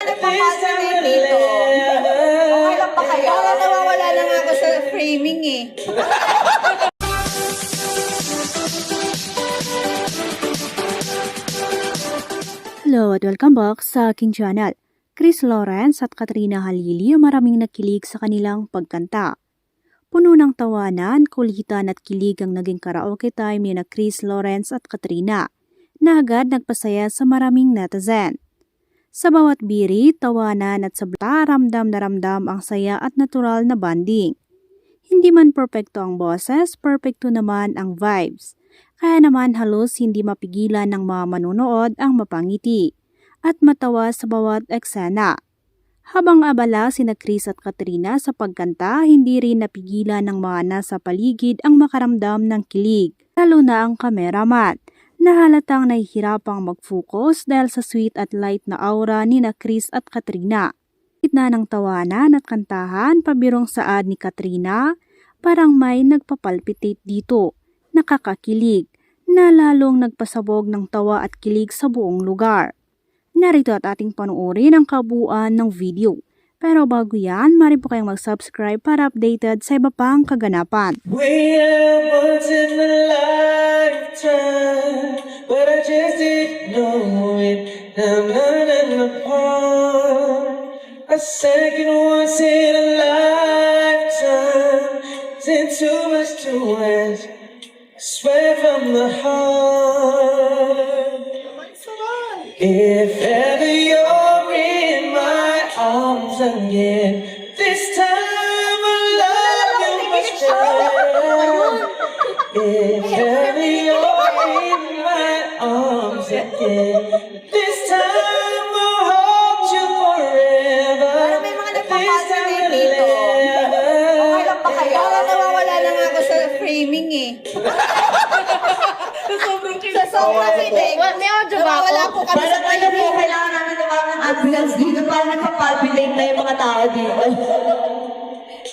Nagpapalpitate dito. Okay lang ba kayo? Parang nawawala na nga ako sa framing eh. Hello at welcome back sa aking channel. Chris Lawrence at Katrina Halili maraming nakilig sa kanilang pagkanta. Puno ng tawanan, kulitan at kilig ang naging karaoke time ni na Chris Lawrence at Katrina na agad nagpasaya sa maraming netizen. Sa bawat birit, tawanan at sabla, ramdam na ramdam ang saya at natural na bonding. Hindi man perpekto ang boses, perpekto naman ang vibes. Kaya naman halos hindi mapigilan ng mga manunood ang mapangiti at matawa sa bawat eksena. Habang abala sina Chris at Katrina sa pagkanta, hindi rin napigilan ng mga nasa paligid ang makaramdam ng kilig, lalo na ang kameraman, na halatang nahihirapang mag-focus dahil sa sweet at light na aura ni na Chris at Katrina. Gitna ng tawanan at kantahan, pabirong saad ni Katrina, parang may nagpapalpitate dito, nakakakilig, na lalong nagpasabog ng tawa at kilig sa buong lugar. Narito at ating panuorin ang kabuuan ng video. Pero bago yan, maaari po kayong mag-subscribe para updated sa iba pang kaganapan. We are once in a lifetime, but I just didn't know it. Now I'm learning apart. A second once in a lifetime isn't too much to ask. I swear from the heart. If ever you're in my arms again, this time I love you much better. If ever you're in my arms again, this time I'll hold you forever. Parang may mga This time nagpapalpitate and dito. never. Okay lang ba kayo? Parang nawawala na nga ako sa framing eh. Sa sobrang kilig. May audio ba ako? Nawawala po kami sa Parang ano po, framing. kailangan namin ng mga ambulance dito para nagpa-palpitate na yung mga tao dito.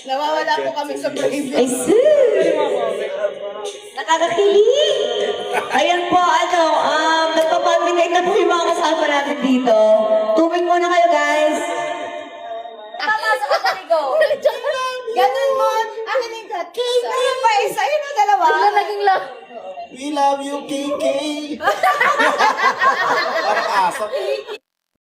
Nawawala po kami sa Ay, framing. sis! Nakakakilig! Ayan po, nagpa-palpitate na po yung mga kasama natin dito. Tubig muna kayo, guys. Papasok ako ni Go. Ganun mo. Akin yung cut. Ayun pa isa. Ayun ang dalawa. Bigla naging love. We love you, KK. Parang aso.